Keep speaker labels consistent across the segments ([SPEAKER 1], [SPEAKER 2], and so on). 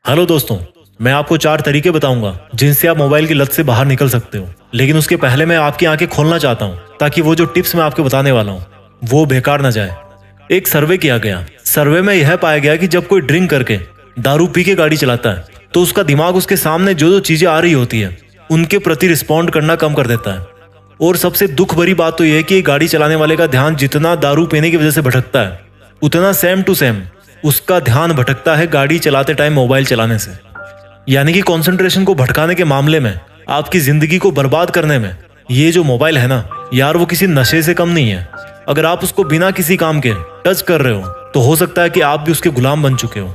[SPEAKER 1] Hello दोस्तों, मैं आपको 4 तरीके बताऊंगा जिनसे आप मोबाइल की लत से बाहर निकल सकते हो। लेकिन उसके पहले मैं आपकी आंखें खोलना चाहता हूं ताकि वो जो टिप्स मैं आपको बताने वाला हूं वो बेकार ना जाए। एक सर्वे किया गया। सर्वे में यह पाया गया कि जब कोई ड्रिंक करके दारू पी के गाड़ी चलाता है तो उसका दिमाग उसके सामने जो जो चीजें आ रही होती है उनके प्रति रिस्पॉन्ड करना कम कर देता है। और सबसे दुख भरी बात तो यह है कि गाड़ी चलाने वाले का ध्यान जितना दारू पीने की वजह से भटकता है उतना सेम टू सेम उसका ध्यान भटकता है गाड़ी चलाते टाइम मोबाइल चलाने से। यानी कि कंसंट्रेशन को भटकाने के मामले में, आपकी जिंदगी को बर्बाद करने में ये जो मोबाइल है ना यार, वो किसी नशे से कम नहीं है। अगर आप उसको बिना किसी काम के टच कर रहे हो तो हो सकता है कि आप भी उसके गुलाम बन चुके हो।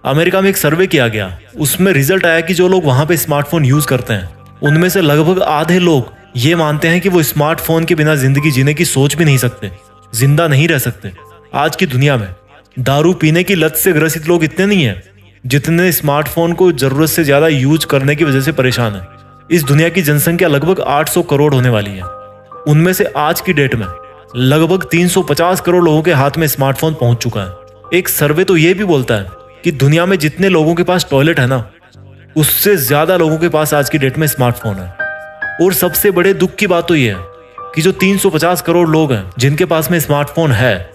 [SPEAKER 1] अमेरिका में एक सर्वे किया गया, उसमें रिजल्ट आया कि जो लोग वहां पे स्मार्टफोन यूज करते हैं उनमें से लगभग आधे लोग ये मानते हैं कि वो स्मार्टफोन के बिना जिंदगी जीने की सोच भी नहीं सकते, जिंदा नहीं रह सकते। आज की दुनिया में दारू पीने की लत से ग्रसित लोग इतने नहीं है जितने स्मार्टफोन को जरूरत से ज्यादा यूज करने की वजह से परेशान है। इस दुनिया की जनसंख्या लगभग 800 करोड़ होने वाली है। उनमें से आज की डेट में लगभग 350 करोड़ लोगों के हाथ में स्मार्टफोन पहुंच चुका है। एक सर्वे तो ये भी बोलता है कि दुनिया में जितने लोगों के पास टॉयलेट है ना, उससे ज्यादा लोगों के पास आज की डेट में स्मार्टफोन है। और सबसे बड़े दुख की बात तो यह है कि जो 350 करोड़ लोग हैं जिनके पास में स्मार्टफोन है,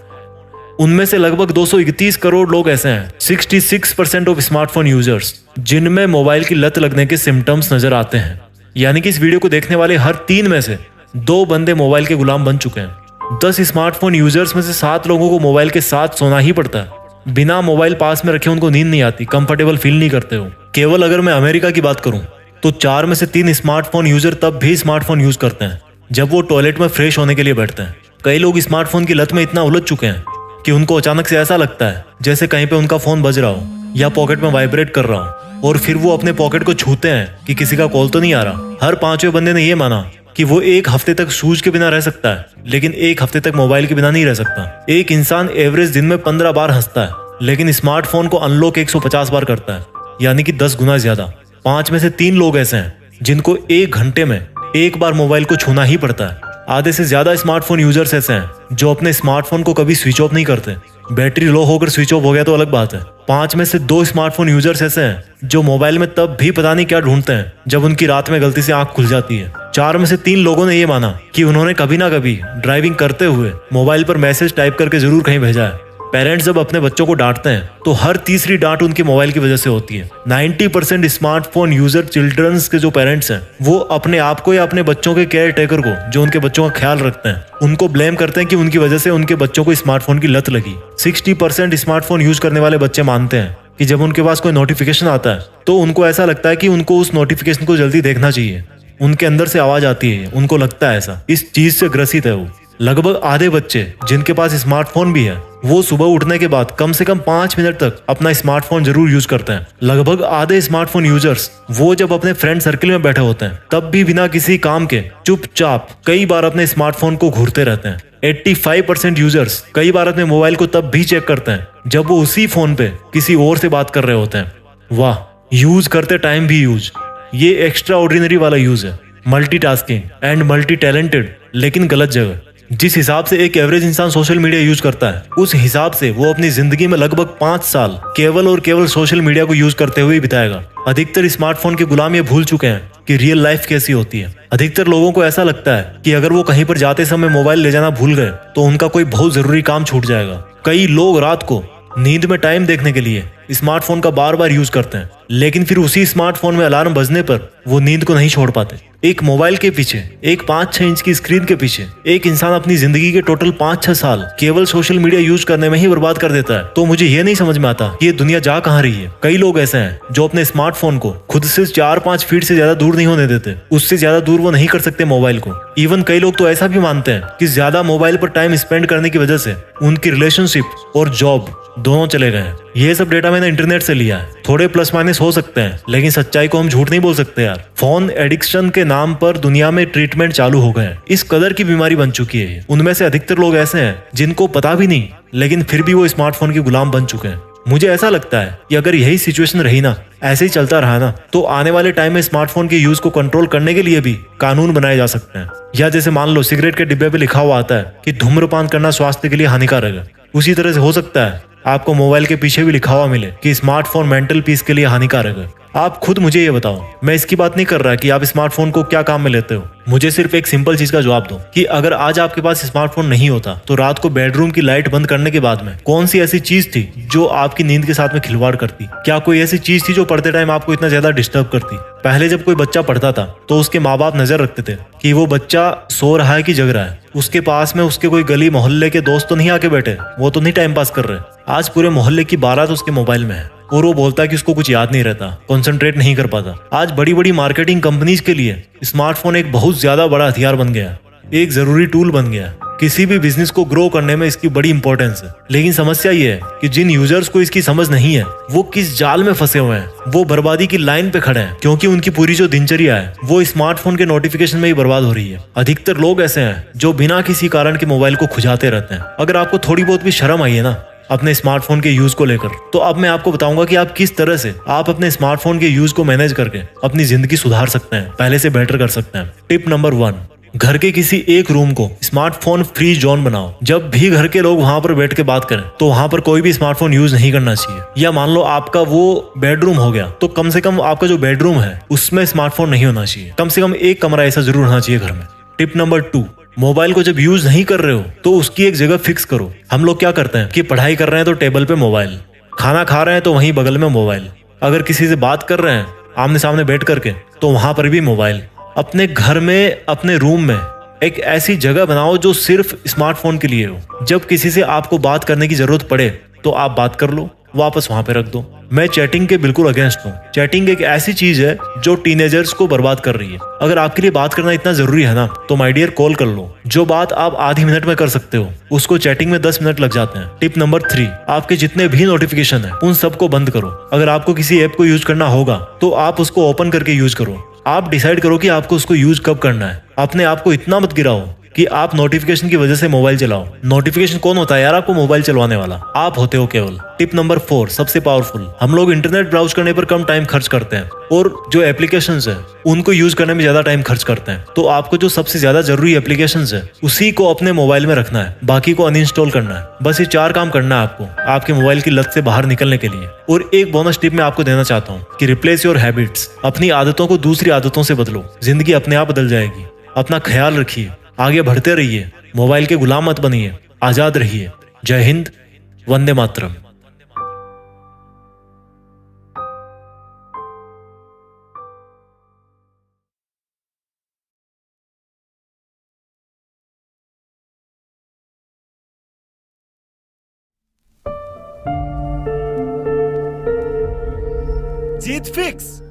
[SPEAKER 1] उनमें से लगभग 231 करोड़ लोग ऐसे हैं, 66% ऑफ स्मार्टफोन यूजर्स, जिनमें मोबाइल की लत लगने के सिम्टम्स नजर आते हैं। यानी कि इस वीडियो को देखने वाले हर 3 में से 2 बंदे मोबाइल के गुलाम बन चुके हैं। 10 स्मार्टफोन यूजर्स में से 7 लोगों को मोबाइल के साथ सोना ही पड़ता है। बिना मोबाइल पास में रखे उनको नींद नहीं आती, कंफर्टेबल फील नहीं करते हो। केवल अगर मैं अमेरिका की बात करूं तो 4 में से 3 स्मार्टफोन यूजर तब भी स्मार्टफोन यूज करते हैं जब वो टॉयलेट में फ्रेश होने के लिए बैठते हैं। कई लोग स्मार्टफोन की लत में इतना उलझ चुके हैं कि उनको अचानक से ऐसा लगता है जैसे कहीं पे उनका फोन बज रहा हो या पॉकेट में वाइब्रेट कर रहा हो, और फिर वो अपने पॉकेट को छूते हैं कि किसी का कॉल तो नहीं आ रहा। हर 5वें बंदे ने ये माना कि वो 1 हफ्ते तक शूज के बिना रह सकता है, लेकिन 1 हफ्ते तक मोबाइल के बिना नहीं रह सकता। एक इंसान एवरेज दिन में 15 बार हंसता है, लेकिन स्मार्टफोन को अनलॉक 150 बार करता है, यानी कि 10 गुना ज्यादा। 5 में से 3 लोग ऐसे हैं जिनको 1 घंटे में 1 बार मोबाइल को छूना ही पड़ता है। आधे से ज्यादा स्मार्टफोन यूजर्स ऐसे हैं जो अपने स्मार्टफोन को कभी स्विच ऑफ नहीं करते। बैटरी लो होकर स्विच ऑफ हो गया तो अलग बात है। 5 में से 2 स्मार्टफोन यूजर्स ऐसे हैं जो मोबाइल में तब भी पता नहीं क्या ढूंढते हैं जब उनकी रात में गलती से आंख खुल जाती है। 4 में से 3 लोगों ने ये माना कि उन्होंने कभी ना कभी ड्राइविंग करते हुए मोबाइल पर मैसेज टाइप करके जरूर कहीं भेजा है। पेरेंट्स जब अपने बच्चों को डांटते हैं तो हर तीसरी डांट उनके मोबाइल की वजह से होती है। 90% स्मार्टफोन यूजर चिल्ड्रंस के जो पेरेंट्स हैं वो अपने आप को या अपने बच्चों के केयर टेकर को, जो उनके बच्चों का ख्याल रखते हैं, उनको ब्लेम करते हैं कि उनकी वजह से उनके बच्चों को स्मार्टफोन की लत लगी। 60% स्मार्टफोन यूज करने वाले बच्चे मानते हैं कि जब उनके पास कोई नोटिफिकेशन आता है तो उनको ऐसा लगता है कि उनको उस नोटिफिकेशन को जल्दी देखना चाहिए। उनके अंदर से आवाज आती है, उनको लगता है ऐसा, इस चीज से ग्रसित है वो। लगभग आधे बच्चे जिनके पास स्मार्टफोन भी है वो सुबह उठने के बाद कम से कम 5 मिनट तक अपना स्मार्टफोन जरूर यूज करते हैं। लगभग आधे स्मार्टफोन यूजर्स वो जब अपने फ्रेंड सर्कल में बैठे होते हैं तब भी बिना किसी काम के चुपचाप कई बार अपने स्मार्टफोन को घूरते रहते हैं। 85% यूजर्स कई बार अपने मोबाइल को तब भी चेक करते हैं जब वो उसी फोन पे किसी और से बात कर रहे होते हैं। वाह, यूज करते टाइम भी यूज, ये एक्स्ट्रा ऑर्डिनरी वाला यूज है। मल्टीटास्किंग एंड मल्टी टैलेंटेड, लेकिन गलत जगह। जिस हिसाब से एक एवरेज इंसान सोशल मीडिया यूज करता है उस हिसाब से वो अपनी जिंदगी में लगभग 5 साल केवल और केवल सोशल मीडिया को यूज करते हुए बिताएगा। अधिकतर स्मार्टफोन के गुलाम ये भूल चुके हैं कि रियल लाइफ कैसी होती है। अधिकतर लोगों को ऐसा लगता है कि अगर वो कहीं पर जाते समय मोबाइल ले जाना भूल गए तो उनका कोई बहुत जरूरी काम छूट जाएगा। कई लोग रात को नींद में टाइम देखने के लिए स्मार्टफोन का बार बार यूज करते हैं, लेकिन फिर उसी स्मार्टफोन में अलार्म बजने पर वो नींद को नहीं छोड़ पाते। एक मोबाइल के पीछे, एक 5-6 इंच की स्क्रीन के पीछे एक इंसान अपनी जिंदगी के टोटल 5-6 साल केवल सोशल मीडिया यूज करने में ही बर्बाद कर देता है। तो मुझे ये नहीं समझ में आता कि ये दुनिया जा कहाँ रही है। कई लोग ऐसे हैं जो अपने स्मार्टफोन को खुद से 4-5 फीट से ज्यादा दूर नहीं होने देते, उससे ज्यादा दूर वो नहीं कर सकते मोबाइल को। इवन कई लोग तो ऐसा भी मानते हैं कि ज्यादा मोबाइल पर टाइम स्पेंड करने की वजह से उनकी रिलेशनशिप और जॉब दोनों चले गए हैं। ये सब डेटा मैंने इंटरनेट से लिया है। थोड़े प्लस माइनस हो सकते हैं, लेकिन सच्चाई को हम झूठ नहीं बोल सकते यार। फोन एडिक्शन के नाम पर दुनिया में ट्रीटमेंट चालू हो गए हैं। इस कदर की बीमारी बन चुकी है। उनमें से अधिकतर लोग ऐसे हैं जिनको पता भी नहीं, लेकिन फिर भी वो स्मार्टफोन के गुलाम बन चुके हैं। मुझे ऐसा लगता है कि अगर यही सिचुएशन रही ना, ऐसे ही चलता रहा ना, तो आने वाले टाइम में स्मार्टफोन के यूज को कंट्रोल करने के लिए भी कानून बनाए जा सकते हैं। या जैसे मान लो सिगरेट के डिब्बे पे लिखा हुआ आता है कि धूम्रपान करना स्वास्थ्य के लिए हानिकारक है, उसी तरह से हो सकता है आपको मोबाइल के पीछे भी लिखा हुआ मिले कि स्मार्टफोन मेंटल पीस के लिए हानिकारक है। आप खुद मुझे ये बताओ, मैं इसकी बात नहीं कर रहा कि आप स्मार्टफोन को क्या काम में लेते हो। मुझे सिर्फ एक सिंपल चीज का जवाब दो कि अगर आज आपके पास स्मार्टफोन नहीं होता तो रात को बेडरूम की लाइट बंद करने के बाद में कौन सी ऐसी चीज थी जो आपकी नींद के साथ में खिलवाड़ करती? क्या कोई ऐसी चीज थी जो पढ़ते टाइम आपको इतना ज्यादा डिस्टर्ब करती? पहले जब कोई बच्चा पढ़ता था तो उसके माँ बाप नजर रखते थे कि वो बच्चा सो रहा है कि जग रहा है, उसके पास में उसके कोई गली मोहल्ले के दोस्त तो नहीं आके बैठे, वो तो नहीं टाइम पास कर रहे। आज पूरे मोहल्ले की बारात उसके मोबाइल में है और वो बोलता है कि उसको कुछ याद नहीं रहता, कंसंट्रेट नहीं कर पाता। आज बड़ी बड़ी मार्केटिंग कंपनीज के लिए स्मार्टफोन एक बहुत ज्यादा बड़ा हथियार बन गया, एक जरूरी टूल बन गया। किसी भी बिजनेस को ग्रो करने में इसकी बड़ी इंपॉर्टेंस है। लेकिन समस्या ये है कि जिन यूजर्स को इसकी समझ नहीं है वो किस जाल में फंसे हुए हैं, वो बर्बादी की लाइन पे खड़े हैं, क्योंकि उनकी पूरी जो दिनचर्या है वो स्मार्टफोन के नोटिफिकेशन में ही बर्बाद हो रही है। अधिकतर लोग ऐसे हैं जो बिना किसी कारण के मोबाइल को खुजाते रहते हैं। अगर आपको थोड़ी बहुत भी शर्म आई है ना अपने स्मार्टफोन के यूज को लेकर, तो अब मैं आपको बताऊंगा कि आप किस तरह से आप अपने स्मार्टफोन के यूज को मैनेज करके अपनी जिंदगी सुधार सकते हैं, पहले से बेटर कर सकते हैं। टिप नंबर 1, घर के किसी एक रूम को स्मार्टफोन फ्री जोन बनाओ। जब भी घर के लोग वहां पर बैठ के बात करें तो वहां पर कोई भी स्मार्टफोन यूज नहीं करना चाहिए। या मान लो आपका वो बेडरूम हो गया तो कम से कम आपका जो बेडरूम है उसमें स्मार्टफोन नहीं होना चाहिए। कम से कम एक कमरा ऐसा जरूर होना चाहिए घर में। टिप नंबर 2, मोबाइल को जब यूज नहीं कर रहे हो तो उसकी एक जगह फिक्स करो। हम लोग क्या करते हैं कि पढ़ाई कर रहे हैं तो टेबल पे मोबाइल, खाना खा रहे हैं तो वहीं बगल में मोबाइल, अगर किसी से बात कर रहे हैं आमने सामने बैठ करके तो वहां पर भी मोबाइल। अपने घर में अपने रूम में एक ऐसी जगह बनाओ जो सिर्फ स्मार्टफोन के लिए हो। जब किसी से आपको बात करने की जरूरत पड़े तो आप बात कर लो, वापस वहां पे रख दो। मैं चैटिंग के बिल्कुल अगेंस्ट हूँ। चैटिंग एक ऐसी चीज है जो टीनेजर्स को बर्बाद कर रही है। अगर आपके लिए बात करना इतना जरूरी है ना तो माय डियर कॉल कर लो। जो बात आप आधी मिनट में कर सकते हो उसको चैटिंग में 10 मिनट लग जाते हैं। टिप नंबर 3, आपके जितने भी नोटिफिकेशन है उन सबको बंद करो। अगर आपको किसी ऐप को यूज करना होगा तो आप उसको ओपन करके यूज करो। आप डिसाइड करो कि आपको उसको यूज कब करना है। अपने आप को इतना मत गिराओ कि आप नोटिफिकेशन की वजह से मोबाइल चलाओ। नोटिफिकेशन कौन होता है यार आपको मोबाइल चलवाने वाला? आप होते हो केवल। टिप नंबर 4, सबसे पावरफुल, हम लोग इंटरनेट ब्राउज करने पर कम टाइम खर्च करते हैं और जो एप्लीकेशंस है उनको यूज करने में ज्यादा टाइम खर्च करते हैं। तो आपको जो सबसे ज्यादा जरूरी एप्लीकेशंस है उसी को अपने मोबाइल में रखना है, बाकी को अनइंस्टॉल करना है। बस ये 4 काम करना है आपको आपके मोबाइल की लत से बाहर निकलने के लिए। और एक बोनस टिप मैं आपको देना चाहता हूँ कि रिप्लेस योर हैबिट्स। अपनी आदतों को दूसरी आदतों से बदलो, जिंदगी अपने आप बदल जाएगी। अपना ख्याल रखिए, आगे बढ़ते रहिए, मोबाइल के गुलाम मत बनिए, आजाद रहिए। जय हिंद, वंदे मातरम।
[SPEAKER 2] जीत फिक्स।